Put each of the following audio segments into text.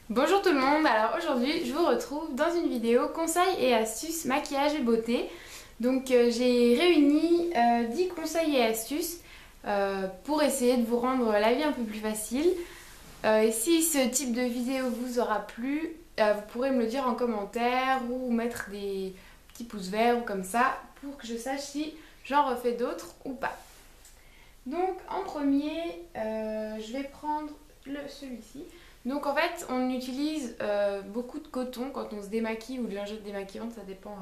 Bonjour tout le monde, alors aujourd'hui je vous retrouve dans une vidéo conseils et astuces maquillage et beauté. Donc j'ai réuni 10 conseils et astuces pour essayer de vous rendre la vie un peu plus facile. Et si ce type de vidéo vous aura plu, vous pourrez me le dire en commentaire ou mettre des petits pouces verts ou comme ça pour que je sache si j'en refais d'autres ou pas. Donc en premier, je vais prendre celui-ci. Donc en fait, on utilise beaucoup de coton quand on se démaquille ou de lingette démaquillante, ça dépend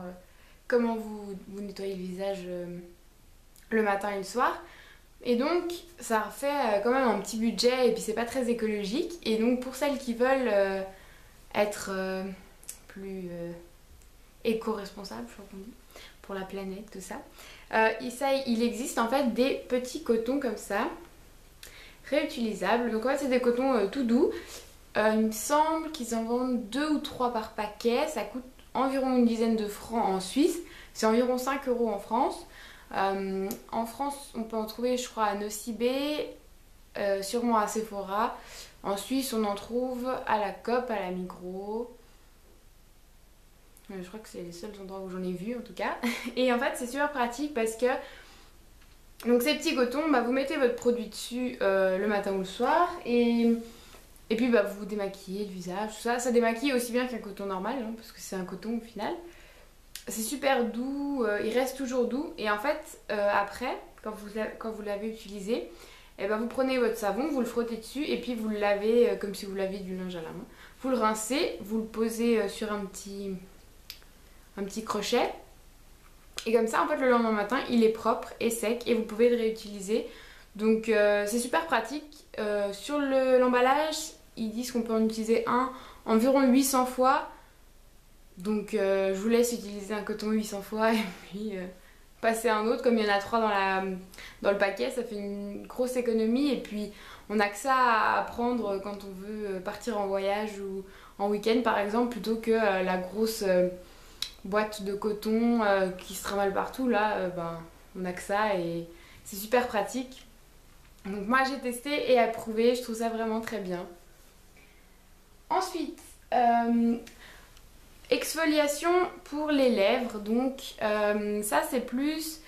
comment vous nettoyez le visage le matin et le soir. Et donc ça fait quand même un petit budget et puis c'est pas très écologique. Et donc pour celles qui veulent être plus éco-responsables, je crois qu'on dit, pour la planète, tout ça, il existe en fait des petits cotons comme ça, réutilisables. Donc en fait c'est des cotons tout doux. Il me semble qu'ils en vendent 2 ou 3 par paquet. Ça coûte environ une dizaine de francs en Suisse. C'est environ 5 € en France. En France, on peut en trouver, je crois, à Nocibé, sûrement à Sephora. En Suisse, on en trouve à la Coop, à la Migros. Je crois que c'est les seuls endroits où j'en ai vu en tout cas. Et en fait, c'est super pratique parce que donc ces petits cotons, vous mettez votre produit dessus le matin ou le soir et puis vous vous démaquillez le visage, tout ça. Ça démaquille aussi bien qu'un coton normal, hein, parce que c'est un coton au final. C'est super doux, il reste toujours doux. Et en fait, après, quand vous l'avez utilisé, vous prenez votre savon, vous le frottez dessus et puis vous le lavez comme si vous laviez du linge à la main. Vous le rincez, vous le posez sur un petit crochet. Et comme ça, en fait, le lendemain matin, il est propre et sec et vous pouvez le réutiliser. Donc c'est super pratique. Sur l'emballage, ils disent qu'on peut en utiliser un environ 800 fois. Donc je vous laisse utiliser un coton 800 fois et puis passer à un autre. Comme il y en a 3 dans le paquet, ça fait une grosse économie. Et puis on a que ça à prendre quand on veut partir en voyage ou en week-end par exemple, plutôt que la grosse boîte de coton qui se trimballe partout. Là, on a que ça et c'est super pratique. Donc moi j'ai testé et approuvé, je trouve ça vraiment très bien. Ensuite, exfoliation pour les lèvres. Donc ça c'est plus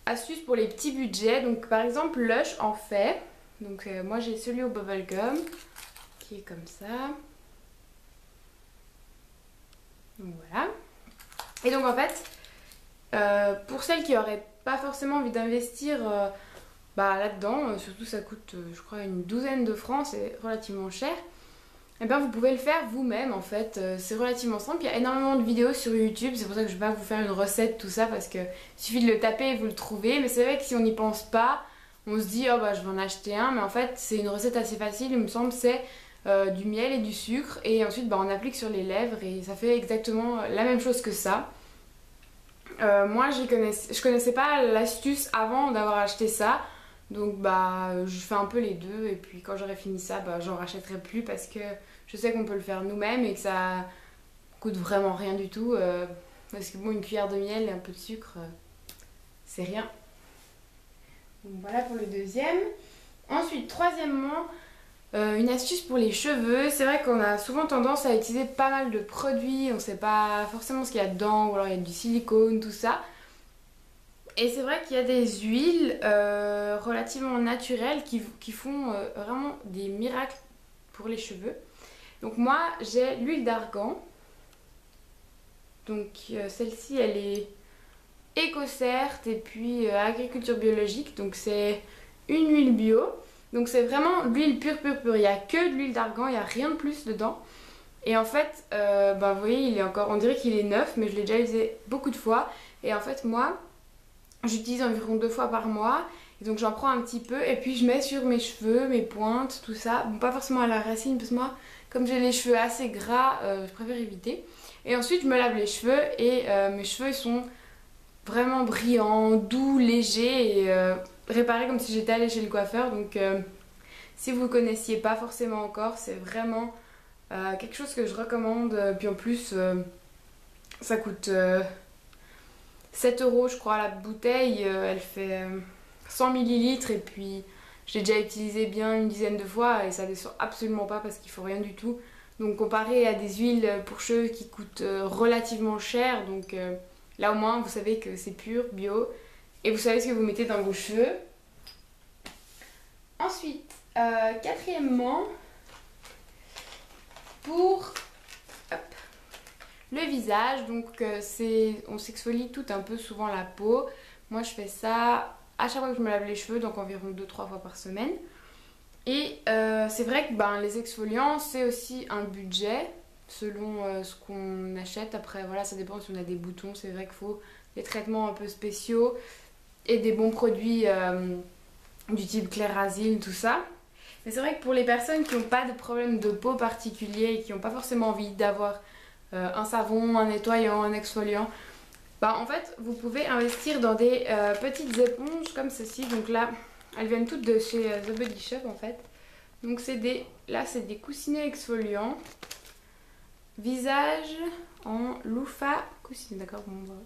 astuce pour les petits budgets. Donc par exemple Lush en fait. Donc moi j'ai celui au bubblegum qui est comme ça. Donc voilà. Et donc en fait, pour celles qui n'auraient pas forcément envie d'investir là-dedans, surtout ça coûte je crois une douzaine de francs, c'est relativement cher. Et bien vous pouvez le faire vous-même en fait, c'est relativement simple, il y a énormément de vidéos sur YouTube, c'est pour ça que je vais pas vous faire une recette tout ça parce que il suffit de le taper et vous le trouvez, mais c'est vrai que si on n'y pense pas, on se dit oh je vais en acheter un, mais en fait c'est une recette assez facile, il me semble, c'est du miel et du sucre et ensuite on applique sur les lèvres et ça fait exactement la même chose que ça. Moi je connaissais pas l'astuce avant d'avoir acheté ça. Donc je fais un peu les deux et puis quand j'aurai fini ça j'en rachèterai plus parce que je sais qu'on peut le faire nous-mêmes et que ça coûte vraiment rien du tout parce que bon, une cuillère de miel et un peu de sucre c'est rien. Donc voilà pour le deuxième. Ensuite troisièmement, une astuce pour les cheveux. C'est vrai qu'on a souvent tendance à utiliser pas mal de produits, on sait pas forcément ce qu'il y a dedans ou alors il y a du silicone, tout ça. Et c'est vrai qu'il y a des huiles relativement naturelles qui font vraiment des miracles pour les cheveux. Donc moi j'ai l'huile d'argan. Donc celle-ci elle est éco-certe et puis agriculture biologique. Donc c'est une huile bio. Donc c'est vraiment l'huile pure. Il n'y a que de l'huile d'argan, il n'y a rien de plus dedans. Et en fait, vous voyez, on dirait qu'il est neuf, mais je l'ai déjà utilisé beaucoup de fois. Et en fait moi, j'utilise environ 2 fois par mois, et donc j'en prends un petit peu et puis je mets sur mes cheveux, mes pointes, tout ça. Bon, pas forcément à la racine parce que moi, comme j'ai les cheveux assez gras, je préfère éviter. Et ensuite je me lave les cheveux et mes cheveux ils sont vraiment brillants, doux, légers et réparés comme si j'étais allée chez le coiffeur. Donc si vous ne connaissiez pas forcément encore, c'est vraiment quelque chose que je recommande. Puis en plus, ça coûte 7 € je crois la bouteille, elle fait 100 millilitres et puis j'ai déjà utilisé bien une dizaine de fois et ça descend absolument pas parce qu'il faut rien du tout. Donc comparé à des huiles pour cheveux qui coûtent relativement cher, donc là au moins vous savez que c'est pur, bio, et vous savez ce que vous mettez dans vos cheveux. Ensuite, quatrièmement, pour le visage, donc on s'exfolie tout un peu souvent la peau. Moi je fais ça à chaque fois que je me lave les cheveux, donc environ 2-3 fois par semaine. Et c'est vrai que les exfoliants c'est aussi un budget selon ce qu'on achète. Après voilà, ça dépend si on a des boutons, c'est vrai qu'il faut des traitements un peu spéciaux et des bons produits du type Clairasile, tout ça. Mais c'est vrai que pour les personnes qui n'ont pas de problème de peau particulier et qui n'ont pas forcément envie d'avoir un savon, un nettoyant, un exfoliant, en fait vous pouvez investir dans des petites éponges comme ceci. Donc là elles viennent toutes de chez The Body Shop en fait. Donc là c'est des coussinets exfoliants visage en loofah coussinet, d'accord, bon, voilà.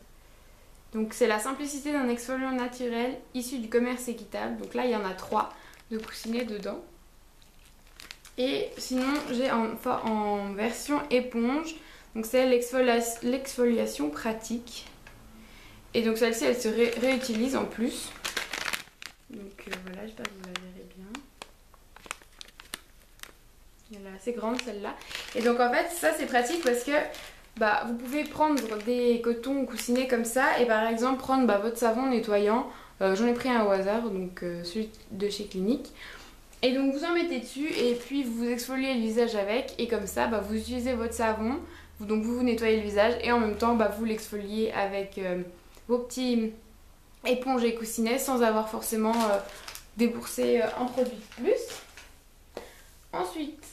Donc c'est la simplicité d'un exfoliant naturel issu du commerce équitable. Donc là il y en a 3 de coussinets dedans. Et sinon j'ai en version éponge, donc c'est l'exfoliation pratique. Et donc celle-ci elle se réutilise en plus. Donc voilà, j'espère que vous la verrez bien. Elle est assez grande celle-là. Et donc en fait ça c'est pratique parce que vous pouvez prendre des cotons coussinets comme ça et par exemple prendre votre savon nettoyant. J'en ai pris un au hasard, donc celui de chez Clinique. Et donc vous en mettez dessus et puis vous exfoliez le visage avec. Et comme ça vous utilisez votre savon, donc vous nettoyez le visage et en même temps vous l'exfoliez avec vos petits éponges et coussinets sans avoir forcément déboursé un produit de plus. Ensuite,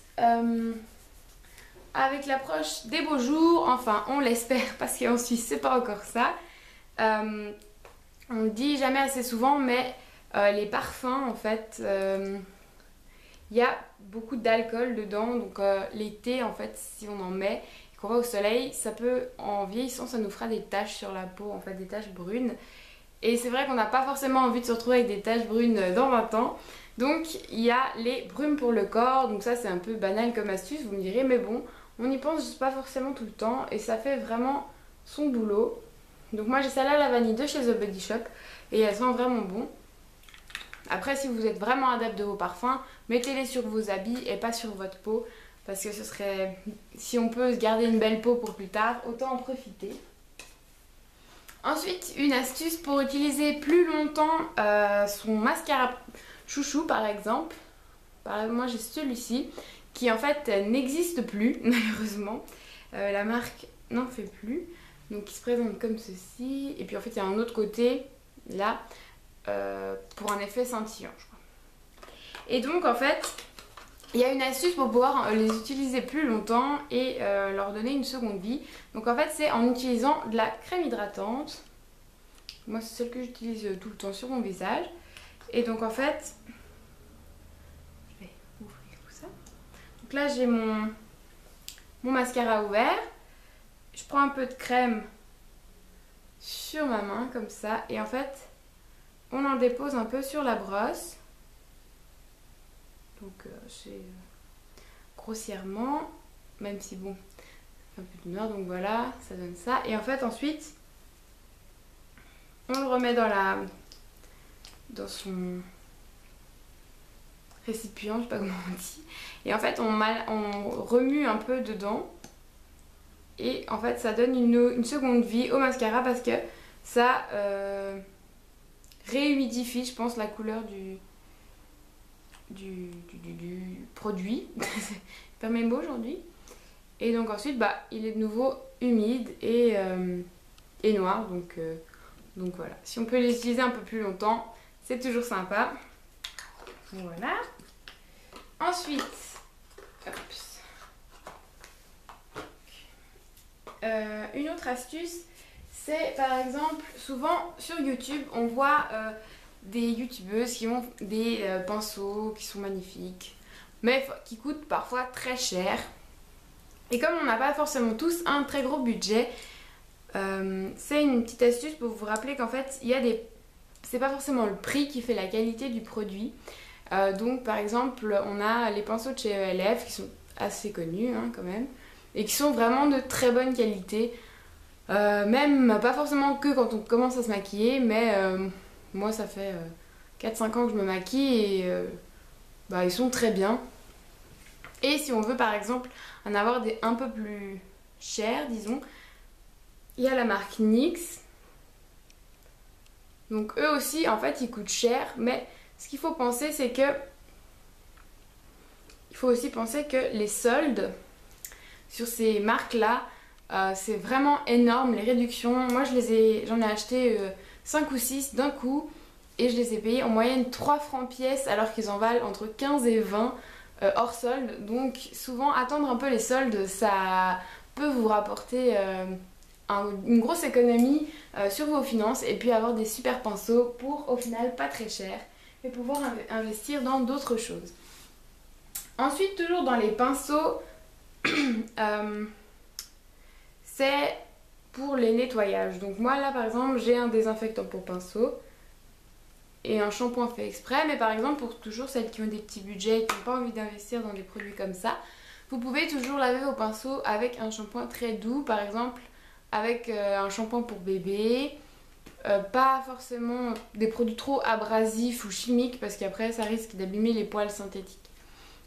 avec l'approche des beaux jours, enfin on l'espère parce qu'en Suisse c'est pas encore ça, on le dit jamais assez souvent, mais les parfums en fait, il y a beaucoup d'alcool dedans, donc l'été en fait si on en met et qu'on va au soleil, ça peut, en vieillissant, ça nous fera des taches sur la peau, en fait des taches brunes. Et c'est vrai qu'on n'a pas forcément envie de se retrouver avec des taches brunes dans 20 ans. Donc il y a les brumes pour le corps, donc ça c'est un peu banal comme astuce, vous me direz, mais bon, on n'y pense pas forcément tout le temps et ça fait vraiment son boulot. Donc moi j'ai celle-là, la vanille de chez The Body Shop, et elle sent vraiment bon. Après si vous êtes vraiment adepte de vos parfums, mettez-les sur vos habits et pas sur votre peau, parce que ce serait, si on peut se garder une belle peau pour plus tard, autant en profiter. Ensuite, une astuce pour utiliser plus longtemps son mascara chouchou par exemple. Moi j'ai celui-ci qui en fait n'existe plus malheureusement. La marque n'en fait plus. Donc il se présente comme ceci. Et puis en fait il y a un autre côté là pour un effet scintillant je crois. Et donc en fait il y a une astuce pour pouvoir les utiliser plus longtemps et leur donner une seconde vie. Donc en fait c'est en utilisant de la crème hydratante. Moi c'est celle que j'utilise tout le temps sur mon visage. Et donc en fait, je vais ouvrir tout ça. Donc là j'ai mon mascara ouvert. Je prends un peu de crème sur ma main comme ça. Et en fait, on en dépose un peu sur la brosse. Donc c'est grossièrement, même si bon, un peu de noir, donc voilà, ça donne ça. Et en fait ensuite, on le remet dans son récipient, je sais pas comment on dit. Et en fait on remue un peu dedans. Et en fait ça donne une seconde vie au mascara parce que ça réhumidifie, je pense, la couleur du produit. C'est pas mes mots aujourd'hui. Et donc ensuite il est de nouveau humide et noir. Donc voilà, si on peut les utiliser un peu plus longtemps, c'est toujours sympa. Voilà. Ensuite, une autre astuce, c'est par exemple, souvent sur YouTube, on voit des youtubeuses qui ont des pinceaux qui sont magnifiques, mais qui coûtent parfois très cher. Et comme on n'a pas forcément tous un très gros budget, c'est une petite astuce pour vous rappeler qu'en fait, c'est pas forcément le prix qui fait la qualité du produit. Donc par exemple, on a les pinceaux de chez ELF qui sont assez connus hein, quand même, et qui sont vraiment de très bonne qualité. Même pas forcément que quand on commence à se maquiller, mais moi ça fait 4-5 ans que je me maquille et bah, ils sont très bien. Et si on veut par exemple en avoir des un peu plus chers, disons, il y a la marque NYX. Donc eux aussi en fait ils coûtent cher, mais ce qu'il faut penser c'est que il faut aussi penser que les soldes sur ces marques là c'est vraiment énorme, les réductions. Moi j'en ai acheté 5 ou 6 d'un coup et je les ai payés en moyenne 3 francs pièce alors qu'ils en valent entre 15 et 20 hors solde. Donc souvent attendre un peu les soldes ça peut vous rapporter une grosse économie sur vos finances et puis avoir des super pinceaux pour au final pas très cher et pouvoir investir dans d'autres choses. Ensuite toujours dans les pinceaux c'est pour les nettoyages. Donc moi là par exemple j'ai un désinfectant pour pinceau et un shampoing fait exprès, mais par exemple pour toujours celles qui ont des petits budgets et qui n'ont pas envie d'investir dans des produits comme ça, vous pouvez toujours laver vos pinceaux avec un shampoing très doux, par exemple avec un shampoing pour bébé, pas forcément des produits trop abrasifs ou chimiques parce qu'après ça risque d'abîmer les poils synthétiques.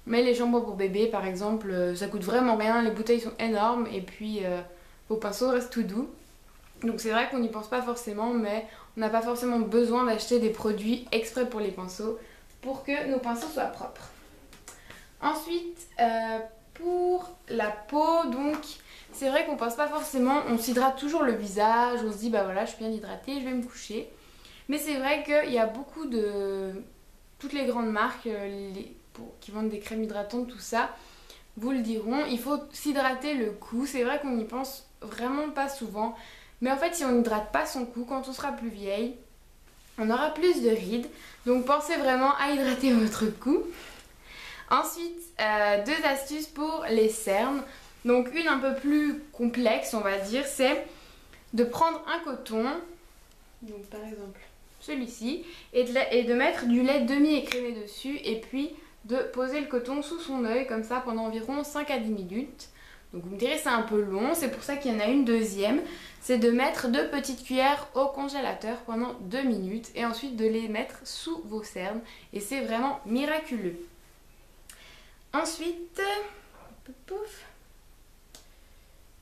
Mais les shampoings pour bébé par exemple ça coûte vraiment rien, les bouteilles sont énormes et puis vos pinceaux restent tout doux. Donc c'est vrai qu'on n'y pense pas forcément, mais on n'a pas forcément besoin d'acheter des produits exprès pour les pinceaux pour que nos pinceaux soient propres. Ensuite, pour la peau, donc c'est vrai qu'on pense pas forcément, on s'hydrate toujours le visage, on se dit bah voilà je suis bien hydratée, je vais me coucher. Mais c'est vrai qu'il y a beaucoup de... toutes les grandes marques qui vendent des crèmes hydratantes, tout ça, vous le diront, il faut s'hydrater le cou. C'est vrai qu'on n'y pense vraiment pas souvent. Mais en fait si on n'hydrate pas son cou, quand on sera plus vieille, on aura plus de rides. Donc pensez vraiment à hydrater votre cou. Ensuite, 2 astuces pour les cernes. Donc une un peu plus complexe on va dire, c'est de prendre un coton, donc par exemple celui-ci, et de mettre du lait demi-écrémé dessus et puis de poser le coton sous son œil comme ça pendant environ 5 à 10 minutes. Donc vous me direz c'est un peu long, c'est pour ça qu'il y en a une deuxième, c'est de mettre 2 petites cuillères au congélateur pendant 2 minutes et ensuite de les mettre sous vos cernes et c'est vraiment miraculeux. Ensuite, pouf,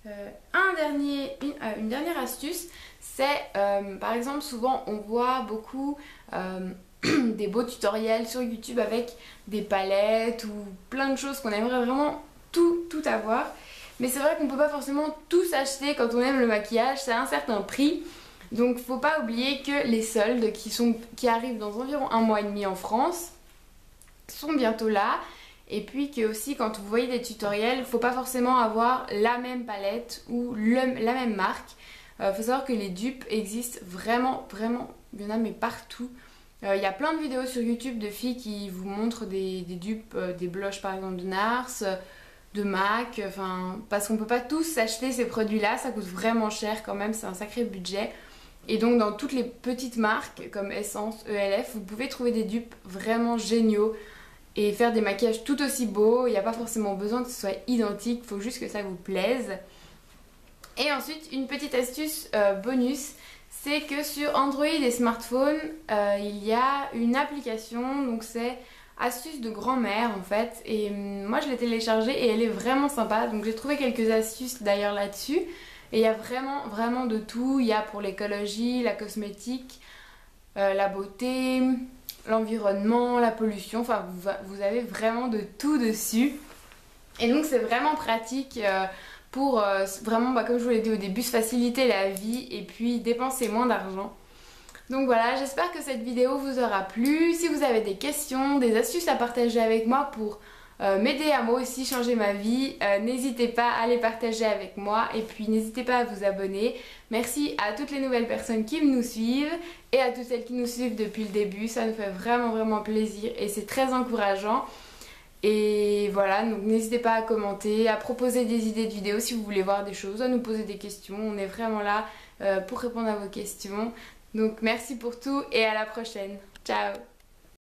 une dernière astuce, c'est par exemple souvent on voit beaucoup des beaux tutoriels sur YouTube avec des palettes ou plein de choses qu'on aimerait vraiment tout avoir. Mais c'est vrai qu'on peut pas forcément tout s'acheter quand on aime le maquillage, c'est à un certain prix. Donc faut pas oublier que les soldes qui arrivent dans environ 1 mois et demi en France sont bientôt là. Et puis que aussi quand vous voyez des tutoriels, faut pas forcément avoir la même palette ou la même marque. Faut savoir que les dupes existent vraiment, il y en a mais partout. Il y a plein de vidéos sur YouTube de filles qui vous montrent des dupes, des blushs par exemple de NARS, de MAC, parce qu'on peut pas tous s'acheter ces produits-là, ça coûte vraiment cher quand même, c'est un sacré budget. Et donc dans toutes les petites marques comme Essence, ELF, vous pouvez trouver des dupes vraiment géniaux et faire des maquillages tout aussi beaux. Il n'y a pas forcément besoin que ce soit identique, il faut juste que ça vous plaise. Et ensuite une petite astuce bonus, c'est que sur Android et smartphone, il y a une application, donc c'est astuce de grand-mère en fait, et moi je l'ai téléchargée et elle est vraiment sympa, donc j'ai trouvé quelques astuces d'ailleurs là-dessus, et il y a vraiment de tout. Il y a pour l'écologie, la cosmétique, la beauté, l'environnement, la pollution, enfin vous avez vraiment de tout dessus, et donc c'est vraiment pratique pour vraiment, comme je vous l'ai dit au début, se faciliter la vie et puis dépenser moins d'argent. Donc voilà, j'espère que cette vidéo vous aura plu. Si vous avez des questions, des astuces à partager avec moi pour m'aider à moi aussi changer ma vie, n'hésitez pas à les partager avec moi et puis n'hésitez pas à vous abonner. Merci à toutes les nouvelles personnes qui nous suivent et à toutes celles qui nous suivent depuis le début, ça nous fait vraiment plaisir et c'est très encourageant. Et voilà, donc n'hésitez pas à commenter, à proposer des idées de vidéos si vous voulez voir des choses, à nous poser des questions, on est vraiment là pour répondre à vos questions. Donc merci pour tout et à la prochaine. Ciao!